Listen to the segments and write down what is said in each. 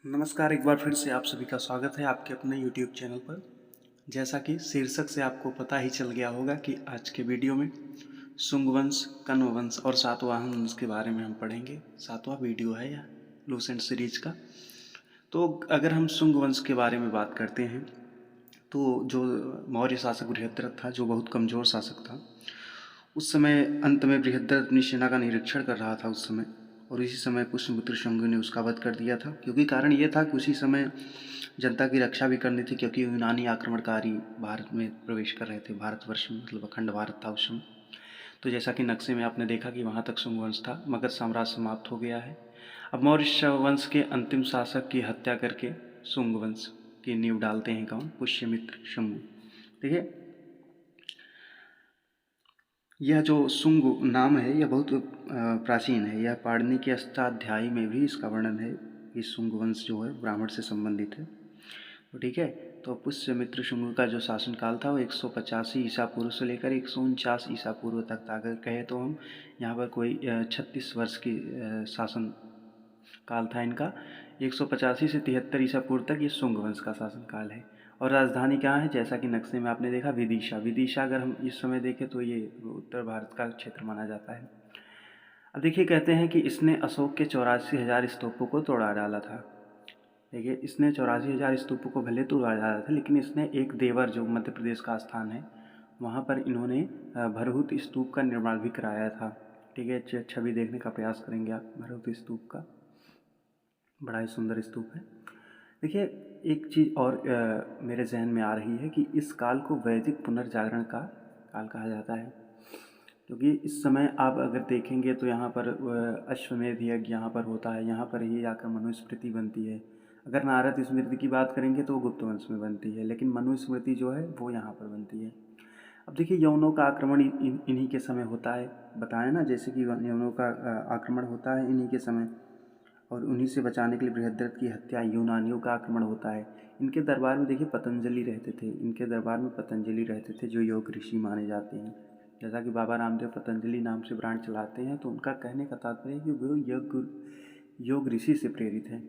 नमस्कार, एक बार फिर से आप सभी का स्वागत है आपके अपने YouTube चैनल पर। जैसा कि शीर्षक से आपको पता ही चल गया होगा कि आज के वीडियो में शुंग वंश, कण्व वंश और सातवाहन वंश के बारे में हम पढ़ेंगे। 7वां वीडियो है यह लूसेंट सीरीज का। तो अगर हम शुंग वंश के बारे में बात करते हैं तो जो मौर्य शासक बृहद्रथ था, जो बहुत कमज़ोर शासक था, उस समय अंत में बृहद्रथ अपनी सेना का निरीक्षण कर रहा था उस समय, और इसी समय पुष्यमित्र शुंग ने उसका वध कर दिया था। क्योंकि कारण ये था कि उसी समय जनता की रक्षा भी करनी थी, क्योंकि यूनानी आक्रमणकारी भारत में प्रवेश कर रहे थे। भारतवर्ष में मतलब अखंड भारत था उस समय। तो जैसा कि नक्शे में आपने देखा कि वहाँ तक शुंग वंश था। मगध साम्राज्य समाप्त हो गया है। अब मौर्य वंश के अंतिम शासक की हत्या करके शुंग वंश की नींव डालते हैं कौन? पुष्यमित्र शुंग। ठीक है। यह जो शुंग नाम है यह बहुत प्राचीन है। यह पाणिनि के अष्टाध्यायी में भी इसका वर्णन है कि शुंग वंश जो है ब्राह्मण से संबंधित है। तो ठीक है। तो पुष्यमित्र शुंग का जो शासनकाल था वो 185 ईसा पूर्व से लेकर 149 ईसा पूर्व तक था। अगर कहे तो हम यहाँ पर कोई 36 वर्ष की शासन काल था इनका। 185 से 73 ईसा पूर्व तक ये शुंग वंश का शासनकाल है। और राजधानी कहाँ है? जैसा कि नक्शे में आपने देखा, विदिशा। विदिशा अगर हम इस समय देखें तो ये उत्तर भारत का क्षेत्र माना जाता है। अब देखिए, कहते हैं कि इसने अशोक के 84,000 स्तूपों को तोड़ा डाला था। देखिए, इसने 84,000 स्तूपों को भले तोड़ा डाला था, लेकिन इसने एक देवर, जो मध्य प्रदेश का स्थान है, वहाँ पर इन्होंने भरहुत स्तूप का निर्माण भी कराया था। ठीक है। छवि देखने का प्रयास करेंगे आप भरहुत स्तूप का। बड़ा ही सुंदर स्तूप है। देखिए, एक चीज़ और मेरे जहन में आ रही है कि इस काल को वैदिक पुनर्जागरण का काल कहा जाता है। क्योंकि इस समय आप अगर देखेंगे तो यहाँ पर अश्वमेध यज्ञ यहाँ पर होता है। यहाँ पर ही जाकर मनुस्मृति बनती है। अगर नारद स्मृति की बात करेंगे तो वो गुप्त वंश में बनती है, लेकिन मनुस्मृति जो है वो यहाँ पर बनती है। अब देखिए, यवनों का आक्रमण इन्हीं के समय होता है। बताया ना, जैसे कि यवनों का आक्रमण होता है इन्हीं के समय, और उन्हीं से बचाने के लिए बृहद्रथ की हत्या, यूनानियों का आक्रमण होता है। इनके दरबार में देखिए पतंजलि रहते थे। इनके दरबार में पतंजलि रहते थे, जो योग ऋषि माने जाते हैं। जैसा कि बाबा रामदेव पतंजलि नाम से ब्रांड चलाते हैं, तो उनका कहने का तात्पर्य है कि वो योग ऋषि से प्रेरित है।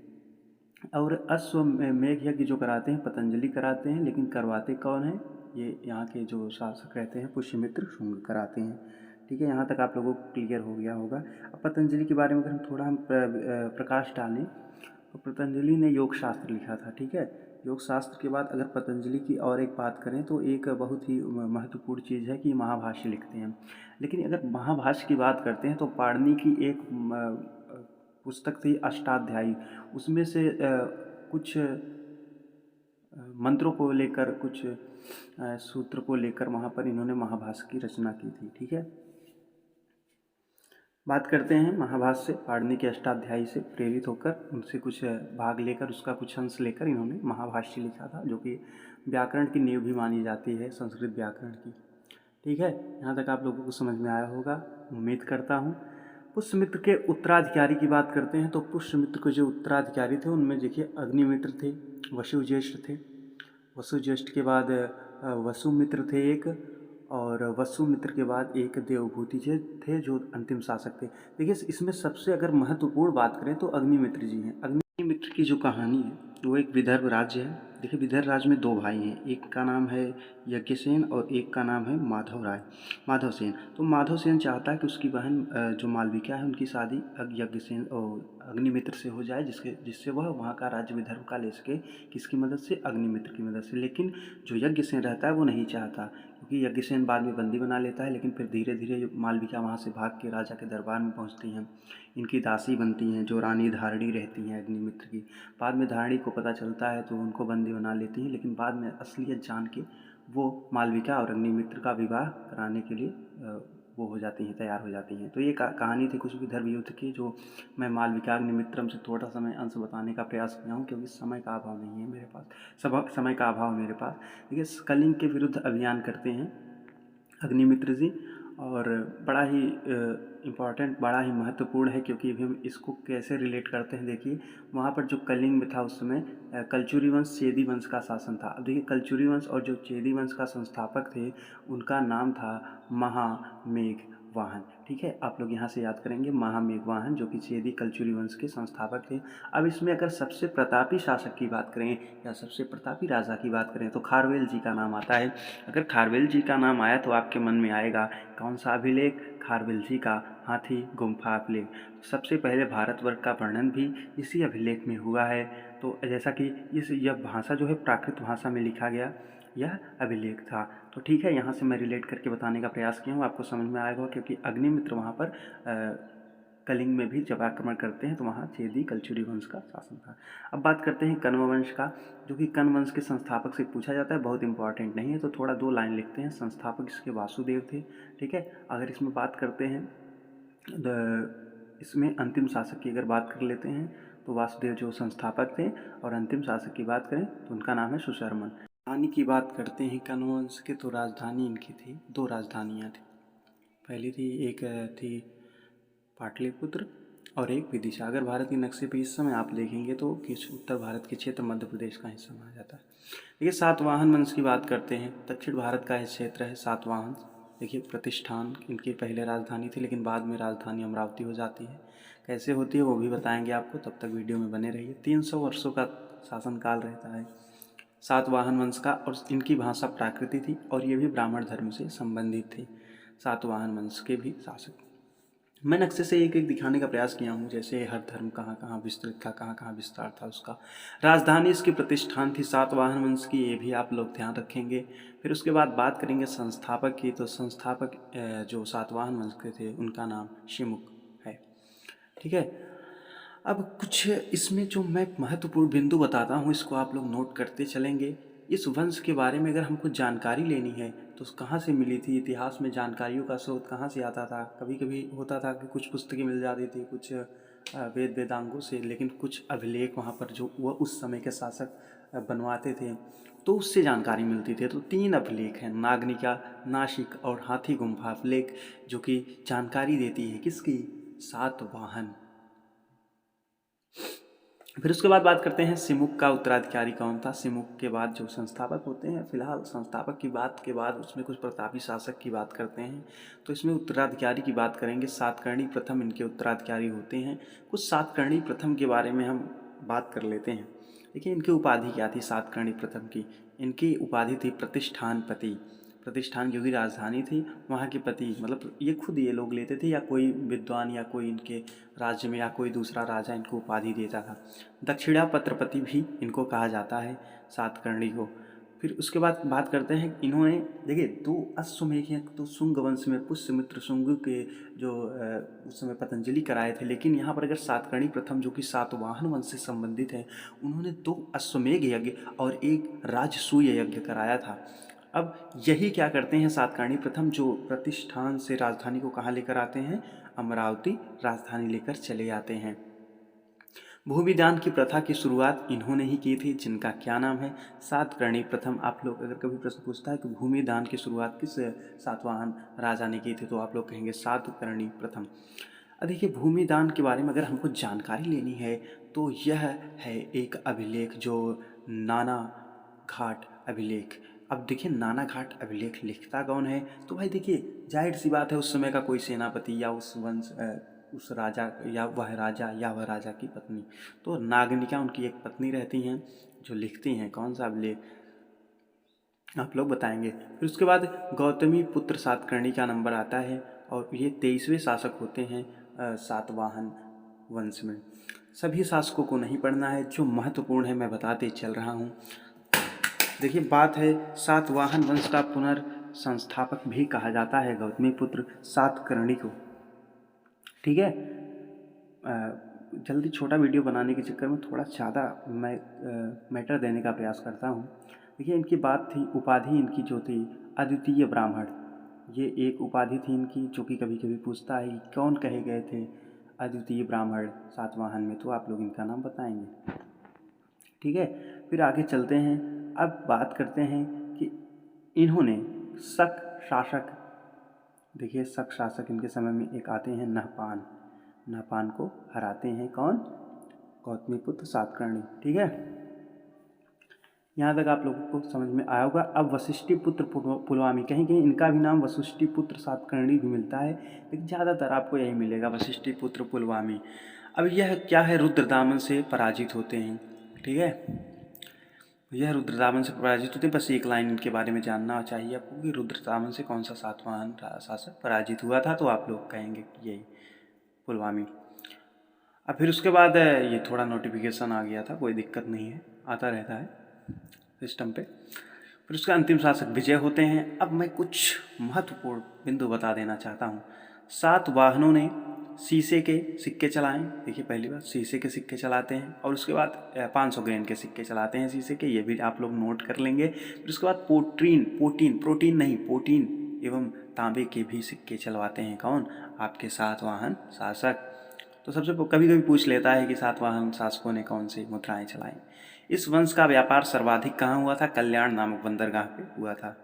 और अश्वमेध यज्ञ जो कराते हैं पतंजलि कराते हैं, लेकिन करवाते कौन है? ये यहाँ के जो शासक रहते हैं पुष्यमित्र शुंग कराते हैं। ठीक है। यहाँ तक आप लोगों को क्लियर हो गया होगा। अब पतंजलि के बारे में अगर हम थोड़ा प्रकाश डालें तो पतंजलि ने योग शास्त्र लिखा था। ठीक है। योग शास्त्र के बाद अगर पतंजलि की और एक बात करें तो एक बहुत ही महत्वपूर्ण चीज़ है कि महाभाष्य लिखते हैं। लेकिन अगर महाभाष्य की बात करते हैं तो पाणिनि की एक पुस्तक थी अष्टाध्यायी। उसमें से कुछ मंत्रों को लेकर, कुछ सूत्र को लेकर वहाँ पर इन्होंने महाभाष्य की रचना की थी। ठीक है। बात करते हैं महाभाष्य से। पाणिनि के अष्टाध्यायी से प्रेरित होकर, उनसे कुछ भाग लेकर, उसका कुछ अंश लेकर इन्होंने महाभाष्य लिखा था, जो कि व्याकरण की नींव भी मानी जाती है, संस्कृत व्याकरण की। ठीक है। यहाँ तक आप लोगों को समझ में आया होगा, उम्मीद करता हूँ। पुष्यमित्र के उत्तराधिकारी की बात करते हैं तो पुष्यमित्र के जो उत्तराधिकारी थे उनमें देखिए अग्निमित्र थे, वसुज्येष्ठ थे। वसुज्येष्ठ के बाद वसुमित्र थे एक, और वसुमित्र के बाद एक देवभूति थे जो अंतिम शासक थे। देखिए, इसमें सबसे अगर महत्वपूर्ण बात करें तो अग्निमित्र जी हैं। अग्निमित्र की जो कहानी है वो एक विदर्भ राज्य है। देखिए, विदर्भ राज्य में दो भाई हैं, एक का नाम है यज्ञसेन और एक का नाम है माधवसेन। तो माधवसेन चाहता है कि उसकी बहन जो मालविका है उनकी शादी यज्ञसेन और अग्निमित्र से हो जाए, जिससे वह वहाँ का राज्य विदर्भ का ले सके। किसकी मदद से? अग्निमित्र की मदद से। लेकिन जो यज्ञसेन रहता है वो नहीं चाहता, क्योंकि यज्ञसेन बाद में बंदी बना लेता है। लेकिन फिर धीरे धीरे मालविका वहाँ से भाग के राजा के दरबार में पहुँचती हैं, इनकी दासी बनती हैं, जो रानी धारणी रहती हैं अग्निमित्र की। बाद में धारणी को पता चलता है तो उनको बंदी बना लेती हैं, लेकिन बाद में असलियत जान के वो मालविका और अग्निमित्र का विवाह कराने के लिए वो हो जाती हैं, तैयार हो जाती हैं। तो ये कहानी थी कुछ विदर्भ युद्ध की, जो मैं मालविका अग्निमित्रम से थोड़ा सा मैं अंश बताने का प्रयास किया हूँ, क्योंकि समय का अभाव नहीं है मेरे पास, समय का अभाव मेरे पास। देखिए, कलिंग के विरुद्ध अभियान करते हैं अग्निमित्र जी, और बड़ा ही इम्पॉर्टेंट, बड़ा ही महत्वपूर्ण है, क्योंकि अभी हम इसको कैसे रिलेट करते हैं। देखिए, वहाँ पर जो कलिंग में था उस समय कलचुरी वंश, चेदी वंश का शासन था। अब देखिए, कलचुरी वंश और जो चेदी वंश का संस्थापक थे उनका नाम था महामेघ। वाहन। ठीक है, आप लोग यहाँ से याद करेंगे महामेघवाहन, जो कि चेदी कलचुरी वंश के संस्थापक थे। अब इसमें अगर सबसे प्रतापी शासक की बात करें या सबसे प्रतापी राजा की बात करें तो खारवेल जी का नाम आता है। अगर खारवेल जी का नाम आया तो आपके मन में आएगा कौन सा अभिलेख? खारवेल जी का हाथी गुम्फा अभिलेख। सबसे पहले भारतवर्ष का वर्णन भी इसी अभिलेख में हुआ है। तो जैसा कि यह भाषा जो है प्राकृत भाषा में लिखा गया यह अभिलेख था। तो ठीक है, यहाँ से मैं रिलेट करके बताने का प्रयास किया हूँ, आपको समझ में आएगा, क्योंकि अग्निमित्र वहाँ पर कलिंग में भी जब आक्रमण करते हैं तो वहाँ चेदी कलचुरी वंश का शासन था। अब बात करते हैं कण्व वंश का, जो कि कण्व वंश के संस्थापक से पूछा जाता है, बहुत इंपॉर्टेंट नहीं है तो थोड़ा 2 लाइन लिखते हैं। संस्थापक इसके वासुदेव थे। ठीक है, अगर इसमें बात करते हैं इसमें अंतिम शासक की अगर बात कर लेते हैं तो वासुदेव जो संस्थापक थे, और अंतिम शासक की बात करें तो उनका नाम है सुशर्मन। राजधानी की बात करते हैं कण्व वंश के, तो राजधानी इनकी थी, 2 राजधानियाँ थी। पहली थी, एक थी पाटलिपुत्र और एक विदिशा। अगर भारत के नक्शे पे इस समय आप देखेंगे तो किस उत्तर भारत के क्षेत्र मध्य प्रदेश का हिस्सा माना जाता है। देखिए, सातवाहन वंश की बात करते हैं, दक्षिण भारत का क्षेत्र है सातवाहन। देखिए, प्रतिष्ठान इनकी पहले राजधानी थी, लेकिन बाद में राजधानी अमरावती हो जाती है। कैसे होती है वो भी बताएंगे आपको, तब तक वीडियो में बने रहिए। 300 वर्षों का शासनकाल रहता है सातवाहन वंश का, और इनकी भाषा प्राकृति थी और ये भी ब्राह्मण धर्म से संबंधित थे। सातवाहन वंश के भी शासक मैं नक्शे से एक एक दिखाने का प्रयास किया हूँ, जैसे हर धर्म कहाँ कहाँ विस्तृत था, कहाँ कहाँ विस्तार था उसका। राजधानी इसकी प्रतिष्ठान थी सातवाहन वंश की, ये भी आप लोग ध्यान रखेंगे। फिर उसके बाद बात करेंगे संस्थापक की, तो संस्थापक जो सातवाहन वंश के थे उनका नाम शिमुक है। ठीक है, अब कुछ इसमें जो मैं महत्वपूर्ण बिंदु बताता हूँ इसको आप लोग नोट करते चलेंगे। इस वंश के बारे में अगर हमको जानकारी लेनी है तो कहाँ से मिली थी, इतिहास में जानकारियों का स्रोत कहाँ से आता था। कभी कभी होता था कि कुछ पुस्तकें मिल जाती थी, कुछ वेद वेदांगों से, लेकिन कुछ अभिलेख वहाँ पर जो वह उस समय के शासक बनवाते थे तो उससे जानकारी मिलती थी। तो 3 अभिलेख हैं, नागनिका, नासिक और हाथी गुम्फा अभिलेख, जो कि जानकारी देती है किसकी? सातवाहन। फिर उसके बाद बात करते हैं सिमुक का उत्तराधिकारी कौन था। सिमुक के बाद जो संस्थापक होते हैं, फिलहाल संस्थापक की बात के बाद उसमें कुछ प्रतापी शासक की बात करते हैं, तो इसमें उत्तराधिकारी की बात करेंगे। सातकर्णी प्रथम इनके उत्तराधिकारी होते हैं। कुछ सातकर्णी प्रथम के बारे में हम बात कर लेते हैं। देखिए, इनकी उपाधि क्या थी सातकर्णी प्रथम की? इनकी उपाधि थी प्रतिष्ठानपति। प्रतिष्ठान जो की राजधानी थी, वहाँ के पति, मतलब ये खुद ये लोग लेते थे, या कोई विद्वान या कोई इनके राज्य में या कोई दूसरा राजा इनको उपाधि देता था। दक्षिणापत्रपति भी इनको कहा जाता है सातकर्णी को। फिर उसके बाद बात करते हैं, इन्होंने देखिए 2 अश्वमेध हैं, तो शुंग वंश में पुष्यमित्र शुंग के जो उस समय पतंजलि कराए थे, लेकिन यहाँ पर अगर सातकर्णी प्रथम जो कि सातवाहन वंश से संबंधित है, उन्होंने 2 अश्वमेध यज्ञ और 1 राजसूय यज्ञ कराया था। अब यही क्या करते हैं सातकर्णी प्रथम, जो प्रतिष्ठान से राजधानी को कहाँ लेकर आते हैं? अमरावती राजधानी लेकर चले आते हैं। भूमिदान की प्रथा की शुरुआत इन्होंने ही की थी, जिनका क्या नाम है? सातकर्णी प्रथम। आप लोग अगर कभी प्रश्न पूछता है कि भूमिदान की शुरुआत किस सातवाहन राजा ने की थी, तो आप लोग कहेंगे सातकर्णी प्रथम। देखिए, भूमिदान के बारे में अगर हमको जानकारी लेनी है तो यह है एक अभिलेख, जो नाना घाट अभिलेख। अब देखिए, नाना घाट अभिलेख लिखता कौन है? तो भाई देखिए, जाहिर सी बात है, उस समय का कोई सेनापति या उस वंश उस राजा या वह राजा की पत्नी। तो नागनिका उनकी एक पत्नी रहती हैं जो लिखती हैं कौन सा अभिलेख, आप लोग बताएंगे। फिर उसके बाद गौतमी पुत्र सातकर्णी का नंबर आता है, और ये 23वें शासक होते हैं सातवाहन वंश में। सभी शासकों को नहीं पढ़ना है, जो महत्वपूर्ण है मैं बताते चल रहा हूँ। देखिए, बात है सातवाहन वंश का पुनर्संस्थापक भी कहा जाता है गौतमी पुत्र सातकर्णी को। ठीक है, जल्दी छोटा वीडियो बनाने के चक्कर में थोड़ा ज़्यादा मैं मैटर देने का प्रयास करता हूँ। देखिए, इनकी बात थी, उपाधि इनकी जो थी अद्वितीय ब्राह्मण, ये एक उपाधि थी इनकी, जो कि कभी कभी पूछता है कि कौन कहे गए थे अद्वितीय ब्राह्मण सातवाहन में, तो आप लोग इनका नाम बताएंगे। ठीक है, फिर आगे चलते हैं। अब बात करते हैं कि इन्होंने शक शासक, देखिए शक शासक इनके समय में एक आते हैं नहपान, नहपान को हराते हैं कौन? गौतमीपुत्र सातकर्णी। ठीक है, यहाँ तक आप लोगों को समझ में आया होगा। अब वशिष्ठिपुत्र पुलवामी, कहीं कहीं इनका भी नाम वशिष्ठिपुत्र सातकर्णी भी मिलता है, लेकिन ज़्यादातर आपको यही मिलेगा, वशिष्ठिपुत्र पुलवामी। अब यह क्या है, रुद्रदामन से पराजित होते हैं। ठीक है, यह रुद्रदामन से पराजित होते हैं। बस एक लाइन इनके बारे में जानना चाहिए आपको कि रुद्रदामन से कौन सा सातवाहन शासक पराजित हुआ था, तो आप लोग कहेंगे कि यही पुलवामी। अब फिर उसके बाद ये थोड़ा नोटिफिकेशन आ गया था, कोई दिक्कत नहीं है, आता रहता है सिस्टम पे। फिर उसका अंतिम शासक विजय होते हैं। अब मैं कुछ महत्वपूर्ण बिंदु बता देना चाहता हूँ। सातवाहनों ने शीशे के सिक्के चलाए। देखिए, पहली बात शीशे के सिक्के चलाते हैं, और उसके बाद 500 ग्रेन के सिक्के चलाते हैं शीशे के, ये भी आप लोग नोट कर लेंगे। फिर उसके बाद पोटीन एवं तांबे के भी सिक्के चलवाते हैं। कौन? आपके सातवाहन शासक। तो सबसे कभी कभी पूछ लेता है कि सातवाहन शासकों ने कौन सी मुद्राएं चलाई। इस वंश का व्यापार सर्वाधिक कहाँ हुआ था? कल्याण नामक बंदरगाह पे हुआ था।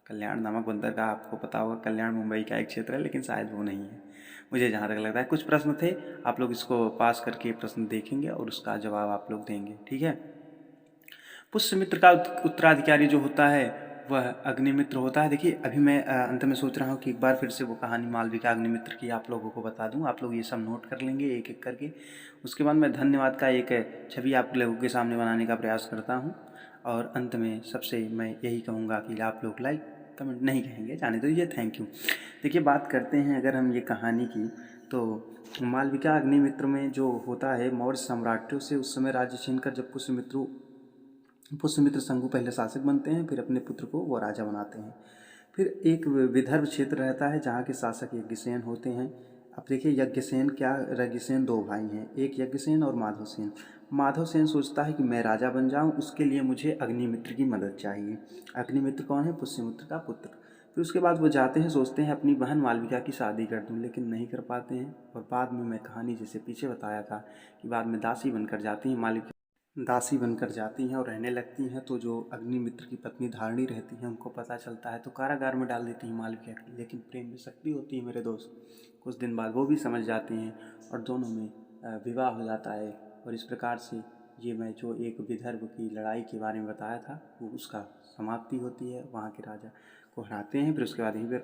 कल्याण नामक बंदरगाह आपको पता होगा, कल्याण मुंबई का एक क्षेत्र है, लेकिन शायद वो नहीं है, मुझे जहाँ तक लगता है। कुछ प्रश्न थे, आप लोग इसको पास करके प्रश्न देखेंगे और उसका जवाब आप लोग देंगे। ठीक है। पुष्यमित्र का उत्तराधिकारी जो होता है वह अग्निमित्र होता है। देखिए, अभी मैं अंत में सोच रहा हूँ कि एक बार फिर से वो कहानी मालविका अग्निमित्र की आप लोगों को बता दूँ। आप लोग ये सब नोट कर लेंगे एक एक करके। उसके बाद मैं धन्यवाद का एक छवि आप लोगों के सामने बनाने का प्रयास करता हूँ, और अंत में सबसे मैं यही कहूँगा कि आप लोग लाइक कमेंट नहीं कहेंगे, जाने दो ये, थैंक यू। देखिए, बात करते हैं अगर हम ये कहानी की, तो मालविका अग्निमित्र में जो होता है, मौर्य सम्राटों से उस समय राज्य छीनकर जब पुष्यमित्र शंकु पहले शासक बनते हैं, फिर अपने पुत्र को वो राजा बनाते हैं। फिर एक विदर्भ क्षेत्र रहता है जहाँ के शासक यज्ञसेन होते हैं। अब देखिए, यज्ञसेन 2 भाई हैं, एक यज्ञसेन और माधवसेन। माधवसेन सोचता है कि मैं राजा बन जाऊं, उसके लिए मुझे अग्निमित्र की मदद चाहिए। अग्निमित्र कौन है? पुष्यमित्र का पुत्र। फिर उसके बाद वो जाते हैं, सोचते हैं अपनी बहन मालविका की शादी कर दूं, लेकिन नहीं कर पाते हैं। और बाद में मैं कहानी जैसे पीछे बताया था कि बाद में दासी बनकर जाती हैं, दासी बनकर जाती हैं और रहने लगती हैं। तो जो अग्निमित्र की पत्नी धारणी रहती है, उनको पता चलता है तो कारागार में डाल देती हैं मालविका की। लेकिन प्रेम में शक्ति होती है मेरे दोस्त, कुछ दिन बाद वो भी समझ जाती हैं और दोनों में विवाह हो जाता है। और इस प्रकार से ये मैं जो एक विदर्भ की लड़ाई के बारे में बताया था, वो उसका समाप्ति होती है। वहाँ के राजा को हराते हैं, फिर उसके बाद यहीं पर